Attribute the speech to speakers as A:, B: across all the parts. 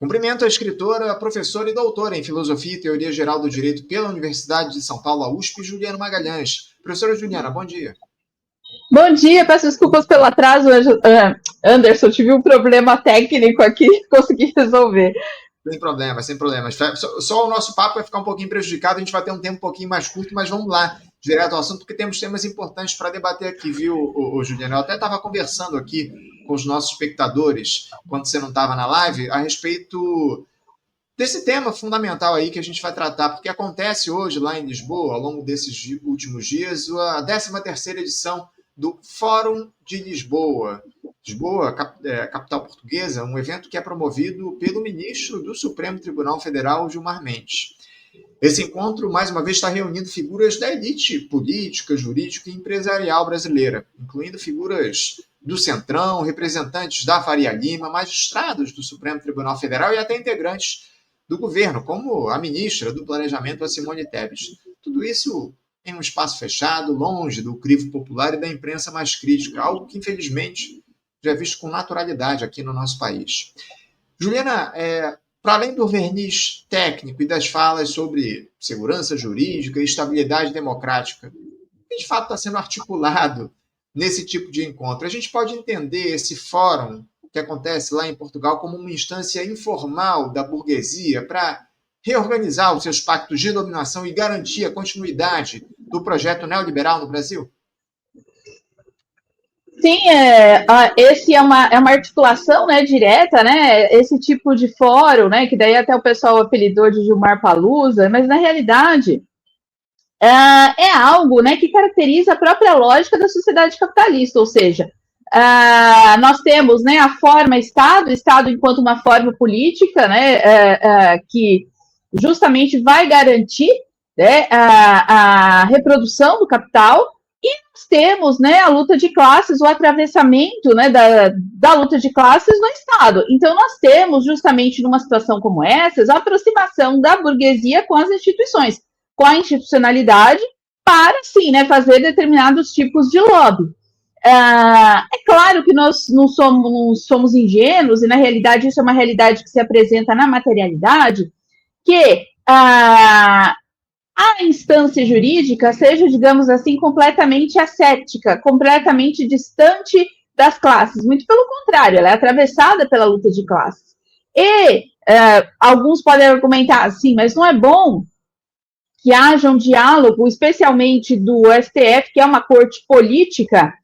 A: Cumprimento a escritora, professora e doutora em Filosofia e Teoria Geral do Direito pela Universidade de São Paulo, a USP, Juliana Magalhães. Professora Juliana, bom dia.
B: Bom dia, peço desculpas pelo atraso, Anderson, tive um problema técnico aqui, consegui resolver.
A: Sem problemas, sem problemas. Só o nosso papo vai ficar um pouquinho prejudicado, a gente vai ter um tempo um pouquinho mais curto, mas vamos lá, direto ao assunto, porque temos temas importantes para debater aqui, viu, Juliana? Eu até estava conversando aqui com os nossos espectadores, quando você não estava na live, a respeito desse tema fundamental aí que a gente vai tratar, porque acontece hoje lá em Lisboa, ao longo desses últimos dias, a 13ª edição do Fórum de Lisboa. Lisboa, capital portuguesa, um evento que é promovido pelo ministro do Supremo Tribunal Federal, Gilmar Mendes. Esse encontro, mais uma vez, está reunindo figuras da elite política, jurídica e empresarial brasileira, incluindo figuras do Centrão, representantes da Faria Lima, magistrados do Supremo Tribunal Federal e até integrantes do governo, como a ministra do Planejamento, a Simone Tebet. Tudo isso em um espaço fechado, longe do crivo popular e da imprensa mais crítica, algo que, infelizmente, já é visto com naturalidade aqui no nosso país. Juliana, para além do verniz técnico e das falas sobre segurança jurídica e estabilidade democrática, o que de fato está sendo articulado nesse tipo de encontro? A gente pode entender esse fórum que acontece lá em Portugal como uma instância informal da burguesia para reorganizar os seus pactos de dominação e garantir a continuidade do projeto neoliberal no Brasil?
B: Sim, esse é uma articulação, né, direta, né, esse tipo de fórum, né, que daí até o pessoal apelidou de Gilmar Palusa, mas na realidade é algo, né, que caracteriza a própria lógica da sociedade capitalista, ou seja, nós temos, né, a forma Estado enquanto uma forma política, né, que justamente vai garantir, né, a reprodução do capital. E nós temos, né, a luta de classes, o atravessamento, né, da luta de classes no Estado. Então, nós temos, justamente numa situação como essa, a aproximação da burguesia com as instituições, com a institucionalidade, para, sim, né, fazer determinados tipos de lobby. É claro que nós não somos ingênuos, e, na realidade, isso é uma realidade que se apresenta na materialidade, que a instância jurídica seja, digamos assim, completamente ascética, completamente distante das classes. Muito pelo contrário, ela é atravessada pela luta de classes. E alguns podem argumentar assim, mas não é bom que haja um diálogo, especialmente do STF, que é uma corte política,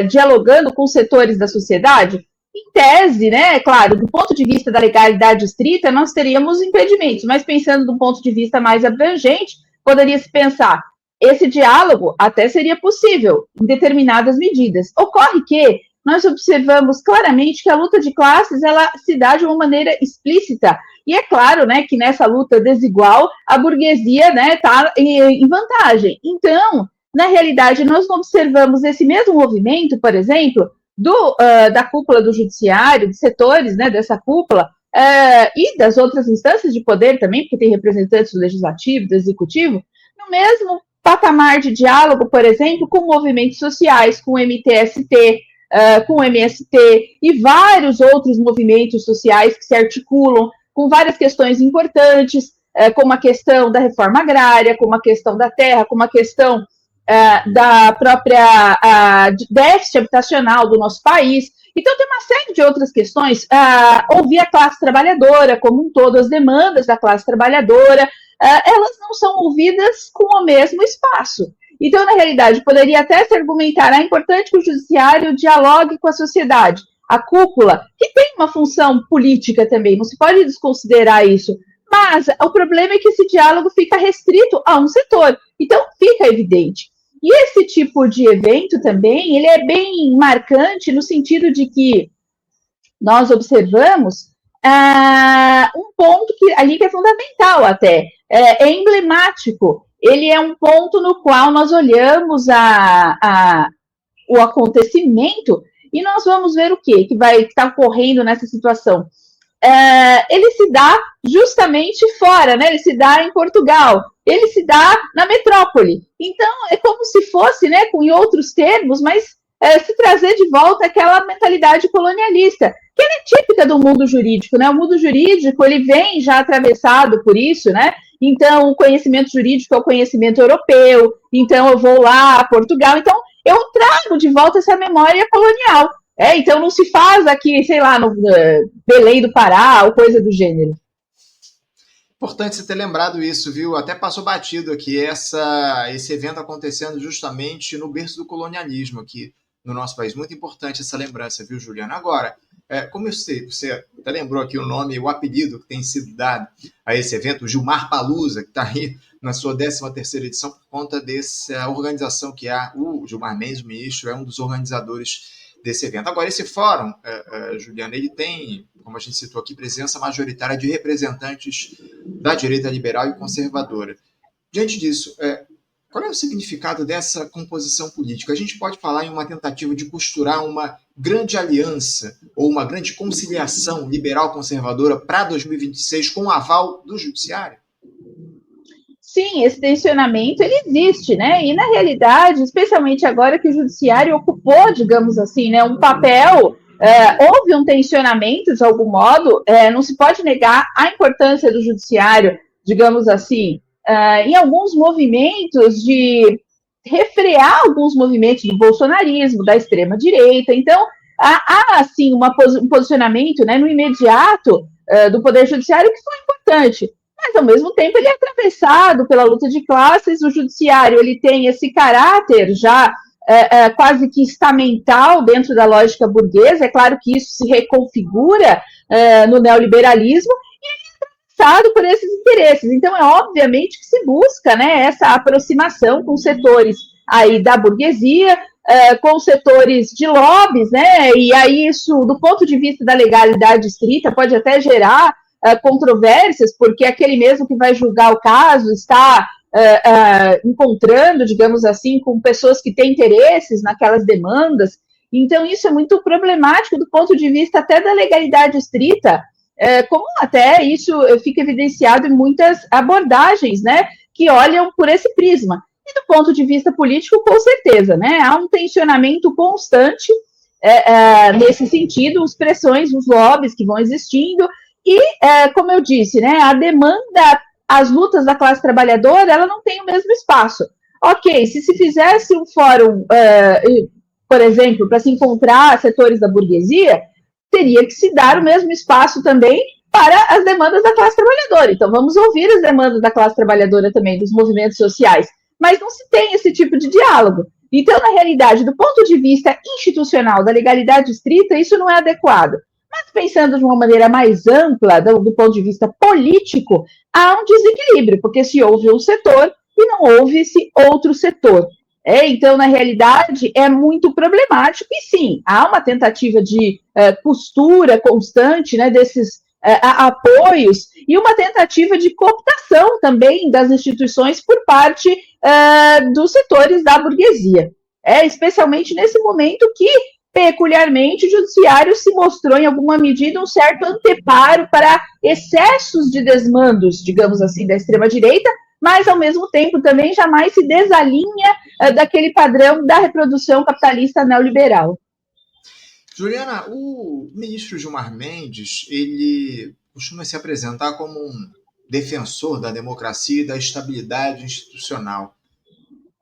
B: dialogando com setores da sociedade? Em tese, né, claro, do ponto de vista da legalidade estrita, nós teríamos impedimentos, mas pensando do ponto de vista mais abrangente, poderia-se pensar, esse diálogo até seria possível em determinadas medidas. Ocorre que nós observamos claramente que a luta de classes, ela se dá de uma maneira explícita, e é claro, né, que nessa luta desigual, a burguesia, né, está em vantagem. Então, na realidade, nós não observamos esse mesmo movimento, por exemplo, da cúpula do judiciário, de setores, né, dessa cúpula, e das outras instâncias de poder também, porque tem representantes do legislativo, do executivo, no mesmo patamar de diálogo, por exemplo, com movimentos sociais, com o MTST, com o MST e vários outros movimentos sociais que se articulam com várias questões importantes, como a questão da reforma agrária, como a questão da terra, como a questão da própria déficit habitacional do nosso país. Então, tem uma série de outras questões. Ouvir a classe trabalhadora como um todo, as demandas da classe trabalhadora, elas não são ouvidas com o mesmo espaço. Então, na realidade, poderia até se argumentar, é importante que o judiciário dialogue com a sociedade. A cúpula, que tem uma função política também, não se pode desconsiderar isso. Mas o problema é que esse diálogo fica restrito a um setor. Então, fica evidente. E esse tipo de evento também, ele é bem marcante no sentido de que nós observamos um ponto ali que é fundamental até, é emblemático. Ele é um ponto no qual nós olhamos o acontecimento e nós vamos ver o que vai estar ocorrendo nessa situação. Ele se dá justamente fora, né? Ele se dá em Portugal, ele se dá na metrópole. Então, é como se fosse, né, em outros termos, mas se trazer de volta aquela mentalidade colonialista, que ela é típica do mundo jurídico, né? O mundo jurídico, ele vem já atravessado por isso, né? Então, o conhecimento jurídico é o conhecimento europeu, então eu vou lá a Portugal, então eu trago de volta essa memória colonial. Então não se faz aqui, sei lá, no Belém do Pará ou coisa do gênero.
A: Importante você ter lembrado isso, viu? Até passou batido aqui esse evento acontecendo justamente no berço do colonialismo aqui no nosso país. Muito importante essa lembrança, viu, Juliana? Agora, como eu sei, você até lembrou aqui o nome, o apelido que tem sido dado a esse evento, o Gilmar Palusa, que está aí na sua 13ª edição por conta dessa organização que há. O Gilmar Mendes, o ministro, é um dos organizadores desse evento. Agora, esse fórum, Juliana, ele tem, como a gente citou aqui, presença majoritária de representantes da direita liberal e conservadora. Diante disso, qual é o significado dessa composição política? A gente pode falar em uma tentativa de costurar uma grande aliança ou uma grande conciliação liberal-conservadora para 2026 com o aval do judiciário?
B: Sim, esse tensionamento ele existe, né? E na realidade, especialmente agora que o judiciário ocupou, digamos assim, né, um papel, houve um tensionamento de algum modo, não se pode negar a importância do judiciário, digamos assim, em alguns movimentos de refrear alguns movimentos do bolsonarismo, da extrema-direita. Então, há assim, um posicionamento, né, no imediato do Poder Judiciário que foi importante. Mas, ao mesmo tempo, ele é atravessado pela luta de classes. O judiciário ele tem esse caráter já quase que estamental dentro da lógica burguesa. É claro que isso se reconfigura no neoliberalismo e ele é atravessado por esses interesses. Então, é obviamente que se busca, né, essa aproximação com setores aí da burguesia, com setores de lobbies, né, e aí isso, do ponto de vista da legalidade estrita, pode até gerar controvérsias, porque aquele mesmo que vai julgar o caso está encontrando, digamos assim, com pessoas que têm interesses naquelas demandas. Então, isso é muito problemático do ponto de vista até da legalidade estrita, como até isso fica evidenciado em muitas abordagens, né, que olham por esse prisma. E do ponto de vista político, com certeza, né, há um tensionamento constante nesse sentido, as pressões, os lobbies que vão existindo. E, como eu disse, né, a demanda, as lutas da classe trabalhadora, ela não tem o mesmo espaço. Ok, se fizesse um fórum, por exemplo, para se encontrar setores da burguesia, teria que se dar o mesmo espaço também para as demandas da classe trabalhadora. Então, vamos ouvir as demandas da classe trabalhadora também, dos movimentos sociais. Mas não se tem esse tipo de diálogo. Então, na realidade, do ponto de vista institucional, da legalidade estrita, isso não é adequado. Mas pensando de uma maneira mais ampla, do ponto de vista político, há um desequilíbrio, porque se houve um setor e não houve-se outro setor. Então, na realidade, é muito problemático, e sim, há uma tentativa de costura constante, né, desses apoios, e uma tentativa de cooptação também das instituições por parte dos setores da burguesia. Especialmente nesse momento que, peculiarmente, o judiciário se mostrou, em alguma medida, um certo anteparo para excessos de desmandos, digamos assim, da extrema-direita, mas, ao mesmo tempo, também jamais se desalinha daquele padrão da reprodução capitalista neoliberal.
A: Juliana, o ministro Gilmar Mendes, ele costuma se apresentar como um defensor da democracia e da estabilidade institucional.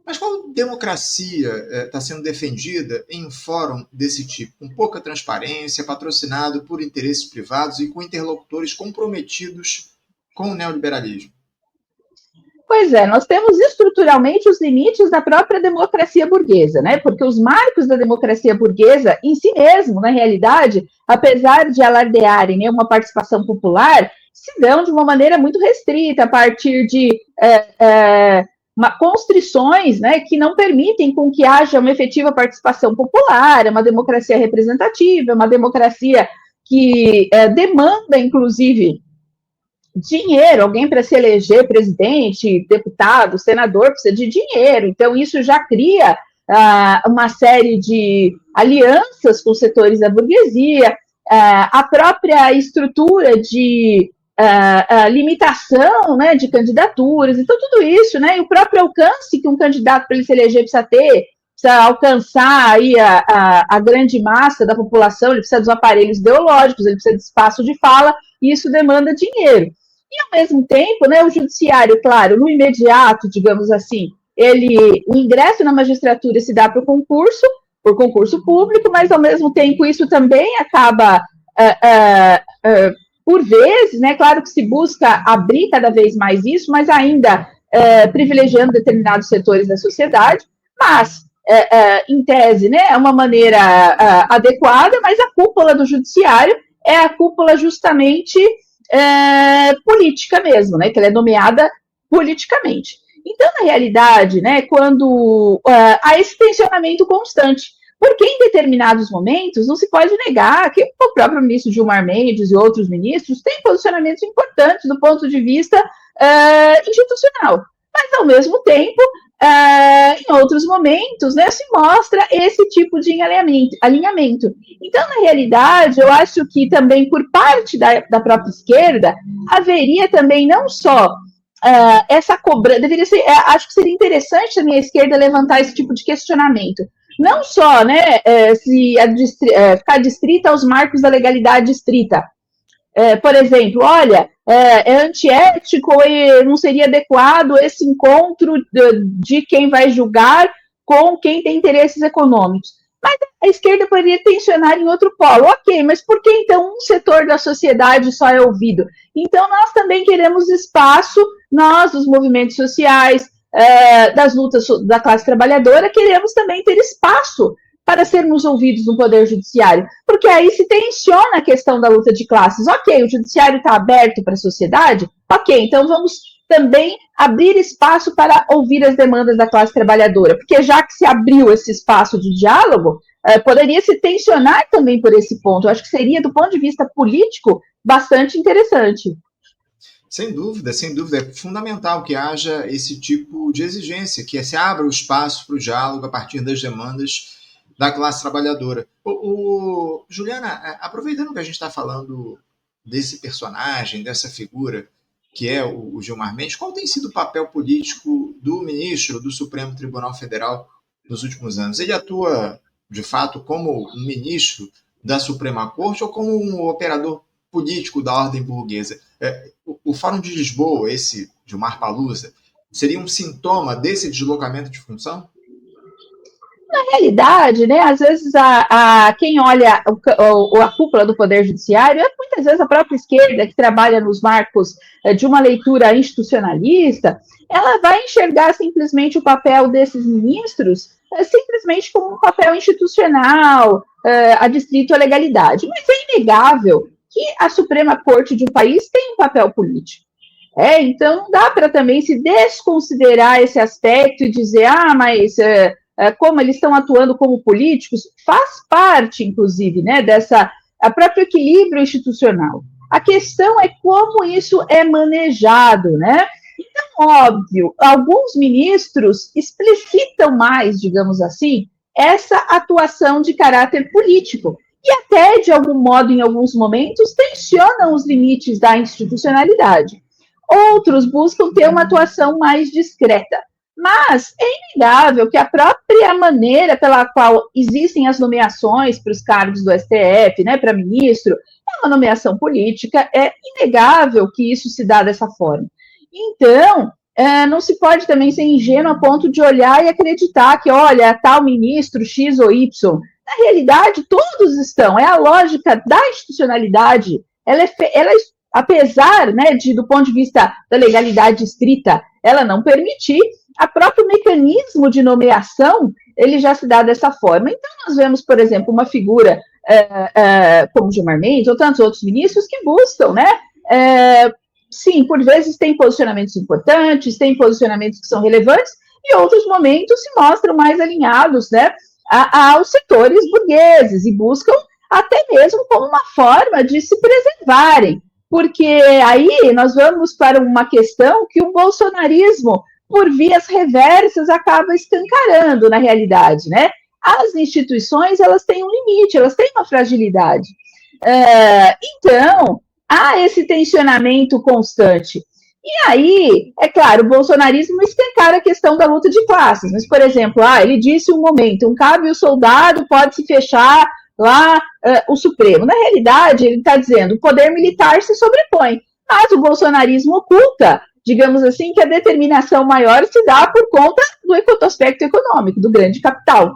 A: Mas qual democracia está sendo defendida em um fórum desse tipo, com pouca transparência, patrocinado por interesses privados e com interlocutores comprometidos com o neoliberalismo?
B: Pois é, nós temos estruturalmente os limites da própria democracia burguesa, né? Porque os marcos da democracia burguesa em si mesmo, na realidade, apesar de alardearem, né, uma participação popular, se dão de uma maneira muito restrita, a partir de constrições, né, que não permitem com que haja uma efetiva participação popular. É uma democracia representativa, é uma democracia que demanda, inclusive, dinheiro. Alguém, para se eleger presidente, deputado, senador, precisa de dinheiro. Então, isso já cria uma série de alianças com setores da burguesia, a própria estrutura de limitação, né, de candidaturas. Então, tudo isso, né, e o próprio alcance que um candidato, para ele se eleger, precisa ter, precisa alcançar aí a grande massa da população, ele precisa dos aparelhos ideológicos, ele precisa de espaço de fala, e isso demanda dinheiro. E, ao mesmo tempo, né, o judiciário, claro, no imediato, digamos assim, o ingresso na magistratura se dá por concurso público, mas, ao mesmo tempo, isso também acaba, por vezes, né, claro que se busca abrir cada vez mais isso, mas ainda privilegiando determinados setores da sociedade, mas em tese, né, é uma maneira adequada, mas a cúpula do judiciário é a cúpula justamente política mesmo, né, que ela é nomeada politicamente. Então, na realidade, né, quando há esse tensionamento constante, porque em determinados momentos não se pode negar que o próprio ministro Gilmar Mendes e outros ministros têm posicionamentos importantes do ponto de vista institucional, mas ao mesmo tempo em outros momentos, né, se mostra esse tipo de alinhamento. Então, na realidade, eu acho que também por parte da própria esquerda, haveria também não só essa cobrança, deveria ser, acho que seria interessante também a esquerda levantar esse tipo de questionamento. Não só, né, ficar distrita aos marcos da legalidade estrita. Por exemplo, olha, é antiético e não seria adequado esse encontro de quem vai julgar com quem tem interesses econômicos. Mas a esquerda poderia tensionar em outro polo. Ok, mas por que então um setor da sociedade só é ouvido? Então nós também queremos espaço, nós, dos movimentos sociais, das lutas da classe trabalhadora, queremos também ter espaço para sermos ouvidos no Poder Judiciário, porque aí se tensiona a questão da luta de classes. Ok, o Judiciário está aberto para a sociedade? Ok, então vamos também abrir espaço para ouvir as demandas da classe trabalhadora, porque já que se abriu esse espaço de diálogo, poderia se tensionar também por esse ponto. Eu acho que seria, do ponto de vista político, bastante interessante.
A: Sem dúvida, é fundamental que haja esse tipo de exigência, que se abra o espaço para o diálogo a partir das demandas da classe trabalhadora. Juliana, aproveitando que a gente está falando desse personagem, dessa figura que é o Gilmar Mendes, qual tem sido o papel político do ministro do Supremo Tribunal Federal nos últimos anos? Ele atua, de fato, como um ministro da Suprema Corte ou como um operador político da ordem burguesa? O Fórum de Lisboa, esse Gilmar Palusa, seria um sintoma desse deslocamento de função?
B: Na realidade, né, às vezes quem olha a cúpula do Poder Judiciário é muitas vezes a própria esquerda, que trabalha nos marcos de uma leitura institucionalista, ela vai enxergar simplesmente o papel desses ministros simplesmente como um papel institucional, adstrito à legalidade. Mas é inegável que a Suprema Corte de um país tem um papel político. Então, não dá para também se desconsiderar esse aspecto e dizer, mas como eles estão atuando como políticos, faz parte, inclusive, né, a próprio equilíbrio institucional. A questão é como isso é manejado, né? Então, óbvio, alguns ministros explicitam mais, digamos assim, essa atuação de caráter político e até, de algum modo, em alguns momentos, tensionam os limites da institucionalidade. Outros buscam ter uma atuação mais discreta. Mas é inegável que a própria maneira pela qual existem as nomeações para os cargos do STF, né, para ministro, é uma nomeação política, é inegável que isso se dá dessa forma. Então, não se pode também ser ingênuo a ponto de olhar e acreditar que, olha, tal ministro X ou Y. Na realidade, todos estão. É a lógica da institucionalidade. Ela apesar, né, do ponto de vista da legalidade estrita, ela não permitir, a próprio mecanismo de nomeação, ele já se dá dessa forma. Então, nós vemos, por exemplo, uma figura como Gilmar Mendes ou tantos outros ministros que buscam, né, sim, por vezes tem posicionamentos importantes, tem posicionamentos que são relevantes, e outros momentos se mostram mais alinhados, né, aos setores burgueses, e buscam até mesmo como uma forma de se preservarem, porque aí nós vamos para uma questão que o bolsonarismo, por vias reversas, acaba escancarando na realidade, né? As instituições, elas têm um limite, elas têm uma fragilidade. Então, há esse tensionamento constante. E aí, é claro, o bolsonarismo escancara a questão da luta de classes, mas, por exemplo, ele disse um momento, um cabo e o soldado pode se fechar lá o Supremo. Na realidade, ele está dizendo, o poder militar se sobrepõe, mas o bolsonarismo oculta, digamos assim, que a determinação maior se dá por conta do aspecto econômico, do grande capital.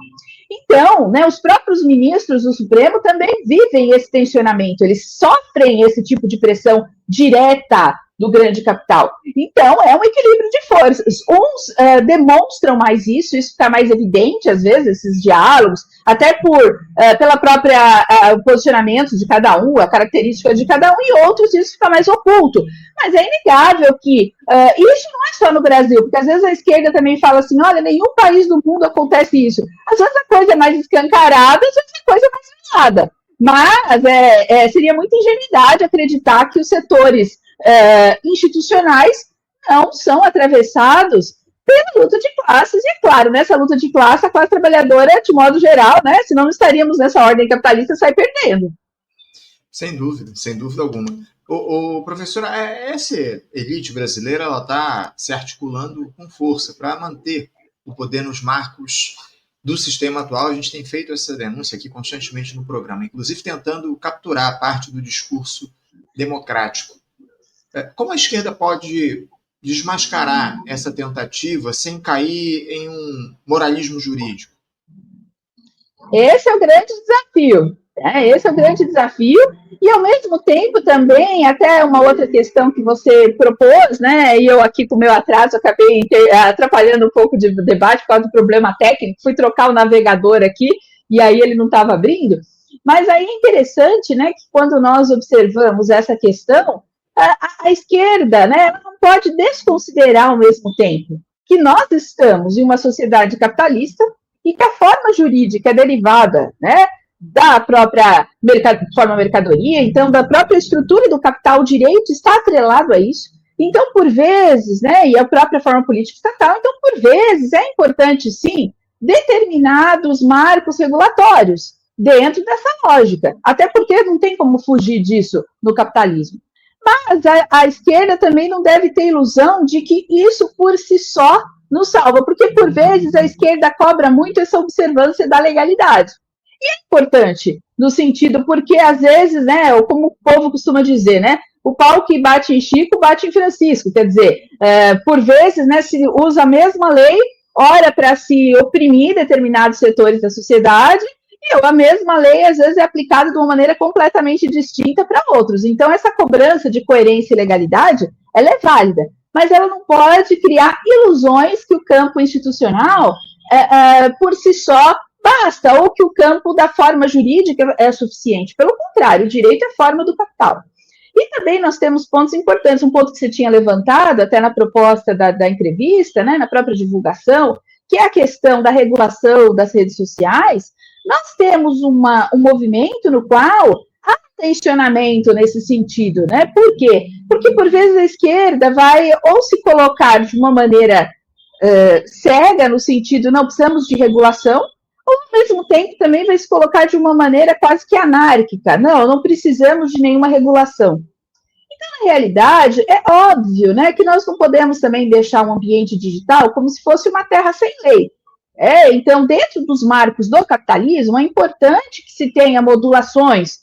B: Então, né, os próprios ministros do Supremo também vivem esse tensionamento, eles sofrem esse tipo de pressão direta do grande capital. Então, é um equilíbrio de forças. Uns demonstram mais isso fica mais evidente, às vezes, esses diálogos, até pela própria posicionamento de cada um, a característica de cada um, e outros isso fica mais oculto. Mas é inegável que isso não é só no Brasil, porque às vezes a esquerda também fala assim, olha, nenhum país do mundo acontece isso. Às vezes a coisa é mais escancarada, às vezes a coisa é mais velada. Mas seria muita ingenuidade acreditar que os setores institucionais não são atravessados pela luta de classes, e é claro, nessa luta de classe, a classe trabalhadora, de modo geral, né, senão não estaríamos nessa ordem capitalista, sai perdendo.
A: Sem dúvida alguma. Professora, essa elite brasileira está se articulando com força para manter o poder nos marcos do sistema atual. A gente tem feito essa denúncia aqui constantemente no programa, inclusive tentando capturar parte do discurso democrático. Como a esquerda pode desmascarar essa tentativa sem cair em um moralismo jurídico?
B: Esse é o grande desafio. Esse é o grande desafio. E, ao mesmo tempo, também, até uma outra questão que você propôs, né? E eu aqui, com o meu atraso, acabei atrapalhando um pouco de debate por causa do problema técnico. Fui trocar o navegador aqui, e aí ele não estava abrindo. Mas aí é interessante, né, que quando nós observamos essa questão, a esquerda, né, ela não pode desconsiderar ao mesmo tempo que nós estamos em uma sociedade capitalista e que a forma jurídica é derivada, né, da própria forma mercadoria, então da própria estrutura do capital, o direito está atrelado a isso. Então, por vezes, né, e a própria forma política estatal, então, por vezes, é importante, sim, determinados marcos regulatórios dentro dessa lógica, até porque não tem como fugir disso no capitalismo. Mas a esquerda também não deve ter ilusão de que isso por si só nos salva, porque por vezes a esquerda cobra muito essa observância da legalidade. E é importante, no sentido, porque às vezes, né, ou como o povo costuma dizer, né, o pau que bate em Chico, bate em Francisco, quer dizer, por vezes, né, se usa a mesma lei, ora para se oprimir determinados setores da sociedade, e a mesma lei, às vezes, é aplicada de uma maneira completamente distinta para outros. Então, essa cobrança de coerência e legalidade, ela é válida, mas ela não pode criar ilusões que o campo institucional, por si só, basta, ou que o campo da forma jurídica é suficiente. Pelo contrário, o direito é a forma do capital. E também nós temos pontos importantes, um ponto que você tinha levantado, até na proposta da entrevista, né, na própria divulgação, que é a questão da regulação das redes sociais. Nós temos um movimento no qual há tensionamento nesse sentido, né? Por quê? Porque, por vezes, a esquerda vai ou se colocar de uma maneira cega, no sentido, não precisamos de regulação, ou, ao mesmo tempo, também vai se colocar de uma maneira quase que anárquica. Não precisamos de nenhuma regulação. Então, na realidade, é óbvio, né, que nós não podemos também deixar um ambiente digital como se fosse uma terra sem lei. Então, dentro dos marcos do capitalismo, é importante que se tenha modulações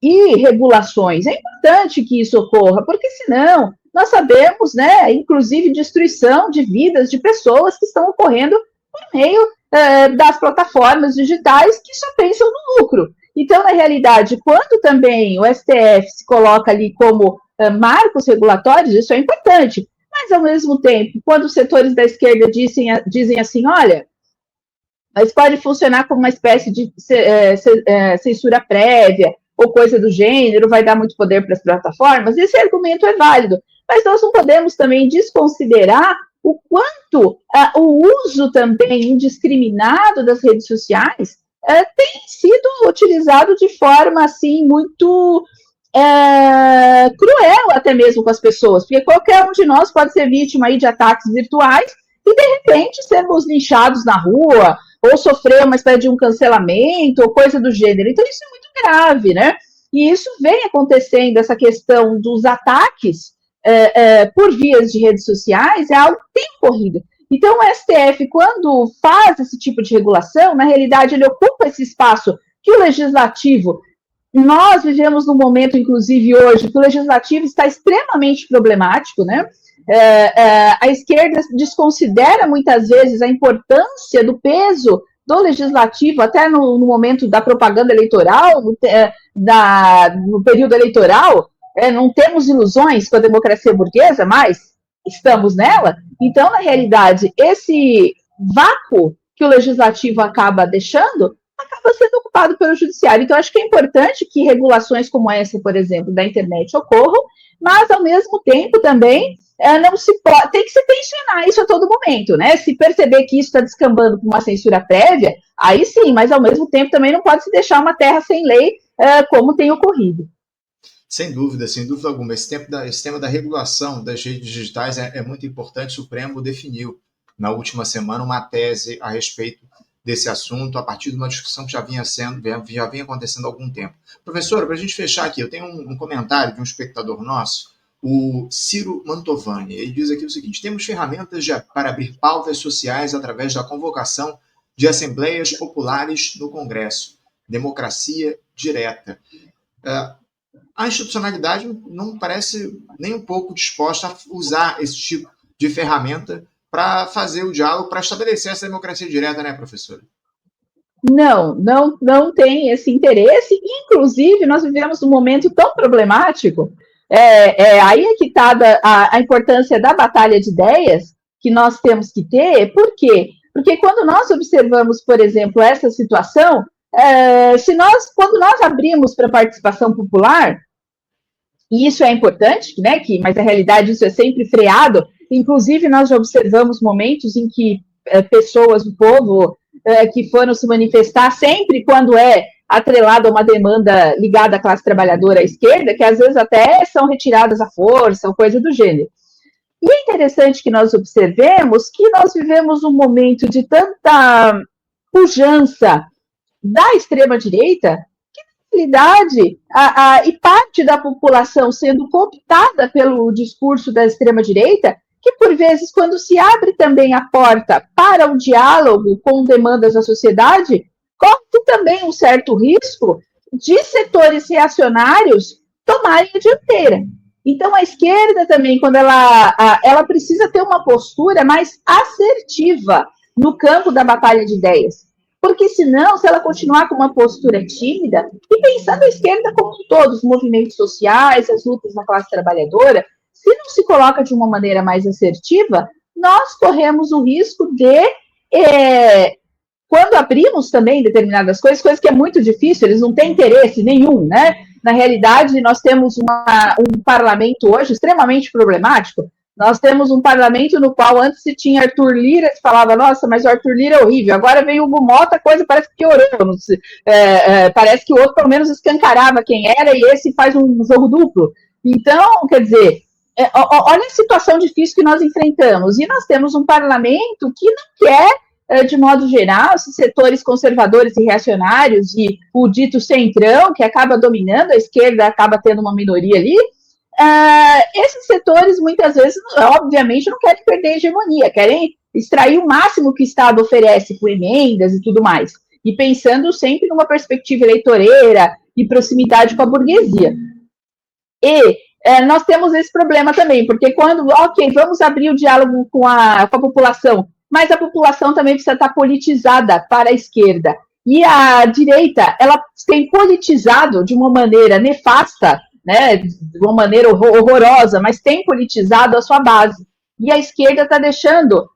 B: e regulações. É importante que isso ocorra, porque senão nós sabemos, né, inclusive, destruição de vidas de pessoas que estão ocorrendo por meio das plataformas digitais que só pensam no lucro. Então, na realidade, quando também o STF se coloca ali como marcos regulatórios, isso é importante. Mas, ao mesmo tempo, quando os setores da esquerda dizem assim, olha, mas pode funcionar como uma espécie de censura prévia ou coisa do gênero, vai dar muito poder para as plataformas, esse argumento é válido. Mas nós não podemos também desconsiderar o quanto o uso também indiscriminado das redes sociais tem sido utilizado de forma, assim, muito cruel até mesmo com as pessoas, porque qualquer um de nós pode ser vítima aí de ataques virtuais e, de repente, sermos linchados na rua ou sofrer uma espécie de um cancelamento ou coisa do gênero. Então, isso é muito grave, né? E isso vem acontecendo, essa questão dos ataques por vias de redes sociais é algo que tem ocorrido. Então, o STF, quando faz esse tipo de regulação, na realidade, ele ocupa esse espaço que o legislativo... Nós vivemos num momento, inclusive hoje, que o legislativo está extremamente problemático, né? A esquerda desconsidera muitas vezes a importância do peso do legislativo, até no momento da propaganda eleitoral, no período eleitoral, não temos ilusões com a democracia burguesa, mas estamos nela. Então, na realidade, esse vácuo que o legislativo acaba deixando, acaba sendo ocupado pelo judiciário. Então, acho que é importante que regulações como essa, por exemplo, da internet ocorram, mas, ao mesmo tempo, também não se pode, tem que se tensionar isso a todo momento, né? Se perceber que isso está descambando com uma censura prévia, aí sim, mas, ao mesmo tempo, também não pode se deixar uma terra sem lei, como tem ocorrido.
A: Sem dúvida alguma. Esse tema da regulação das redes digitais é muito importante. O Supremo definiu, na última semana, uma tese a respeito desse assunto, a partir de uma discussão que já vinha acontecendo há algum tempo. Professora, para a gente fechar aqui, eu tenho um comentário de um espectador nosso, o Ciro Mantovani. Ele diz aqui o seguinte: temos ferramentas para abrir pautas sociais através da convocação de assembleias populares no Congresso. Democracia direta. A institucionalidade não parece nem um pouco disposta a usar esse tipo de ferramenta para fazer o diálogo, para estabelecer essa democracia direta, né, professora?
B: Não tem esse interesse. Inclusive, nós vivemos um momento tão problemático, aí é que está a importância da batalha de ideias que nós temos que ter. Por quê? Porque quando nós observamos, por exemplo, essa situação, quando nós abrimos para participação popular, e isso é importante, né, mas na realidade isso é sempre freado. Inclusive, nós já observamos momentos em que pessoas do povo que foram se manifestar, sempre quando é atrelado a uma demanda ligada à classe trabalhadora à esquerda, que às vezes até são retiradas à força, ou coisa do gênero. E é interessante que nós observemos que nós vivemos um momento de tanta pujança da extrema-direita, que, na realidade, e parte da população sendo cooptada pelo discurso da extrema-direita, que, por vezes, quando se abre também a porta para o diálogo com demandas da sociedade, corre também um certo risco de setores reacionários tomarem a dianteira. Então, a esquerda também, quando ela precisa ter uma postura mais assertiva no campo da batalha de ideias. Porque, senão, se ela continuar com uma postura tímida, e pensando a esquerda como um todo, os movimentos sociais, as lutas na classe trabalhadora, se não se coloca de uma maneira mais assertiva, nós corremos o risco de, quando abrimos também determinadas coisas que é muito difícil, eles não têm interesse nenhum, né? Na realidade, nós temos um parlamento hoje extremamente problemático. Nós temos um parlamento no qual antes se tinha Arthur Lira, se falava, nossa, mas o Arthur Lira é horrível. Agora veio o Hugo Mota, a coisa parece que piorou. Parece que o outro, pelo menos, escancarava quem era, e esse faz um jogo duplo. Então, quer dizer, olha a situação difícil que nós enfrentamos. E nós temos um parlamento que não quer, de modo geral, esses setores conservadores e reacionários e o dito centrão, que acaba dominando, a esquerda acaba tendo uma minoria ali. Esses setores, muitas vezes, obviamente, não querem perder a hegemonia, querem extrair o máximo que o Estado oferece por emendas e tudo mais. E pensando sempre numa perspectiva eleitoreira e proximidade com a burguesia. E nós temos esse problema também, porque quando, vamos abrir o diálogo com a população, mas a população também precisa estar politizada para a esquerda. E a direita, ela tem politizado de uma maneira nefasta, né, de uma maneira horrorosa, mas tem politizado a sua base. E a esquerda está deixando,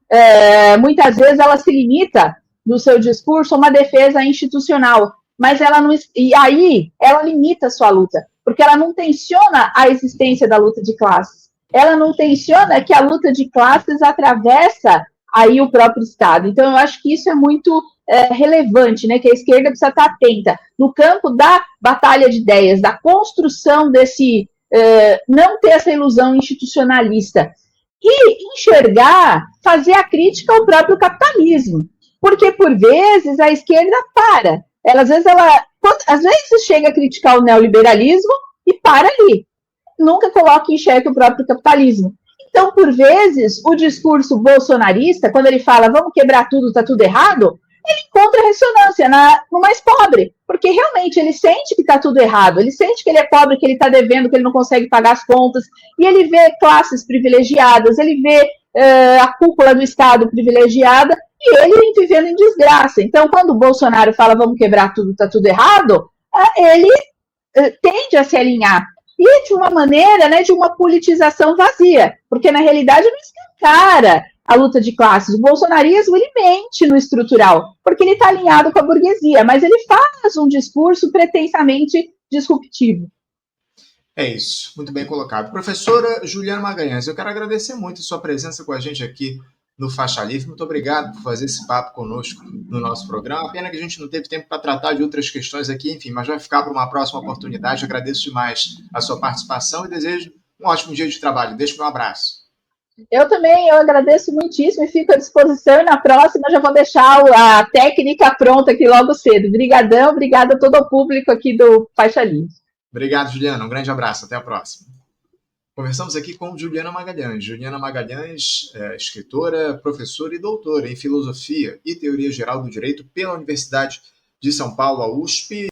B: muitas vezes ela se limita no seu discurso a uma defesa institucional, mas ela não, e aí ela limita a sua luta, porque ela não tenciona a existência da luta de classes, ela não tenciona que a luta de classes atravessa aí o próprio Estado. Então, eu acho que isso é muito relevante, né, que a esquerda precisa estar atenta no campo da batalha de ideias, da construção desse, não ter essa ilusão institucionalista, e enxergar, fazer a crítica ao próprio capitalismo, porque, por vezes, a esquerda para, às vezes chega a criticar o neoliberalismo e para ali. nunca coloca em xeque o próprio capitalismo. Então, por vezes, o discurso bolsonarista, quando ele fala vamos quebrar tudo, está tudo errado, ele encontra ressonância no mais pobre, porque realmente ele sente que está tudo errado, ele sente que ele é pobre, que ele está devendo, que ele não consegue pagar as contas, e ele vê classes privilegiadas, ele vê a cúpula do Estado privilegiada, e ele vivendo em desgraça. Então, quando o Bolsonaro fala vamos quebrar tudo, está tudo errado, ele tende a se alinhar. E de uma maneira, né, de uma politização vazia, porque na realidade não escancara a luta de classes. O bolsonarismo, ele mente no estrutural, porque ele está alinhado com a burguesia, mas ele faz um discurso pretensamente disruptivo.
A: É isso, muito bem colocado. Professora Juliana Magalhães, eu quero agradecer muito a sua presença com a gente aqui no Faixa Livre. Muito obrigado por fazer esse papo conosco no nosso programa. Pena que a gente não teve tempo para tratar de outras questões aqui, enfim, mas vai ficar para uma próxima oportunidade. Eu agradeço demais a sua participação e desejo um ótimo dia de trabalho. Deixo um abraço.
B: Eu também, eu agradeço muitíssimo e fico à disposição. E na próxima já vou deixar a técnica pronta aqui logo cedo. Obrigadão, obrigada a todo o público aqui do Faixa Livre.
A: Obrigado, Juliana. Um grande abraço. Até a próxima. Conversamos aqui com Juliana Magalhães. Juliana Magalhães é escritora, professora e doutora em Filosofia e Teoria Geral do Direito pela Universidade de São Paulo, a USP.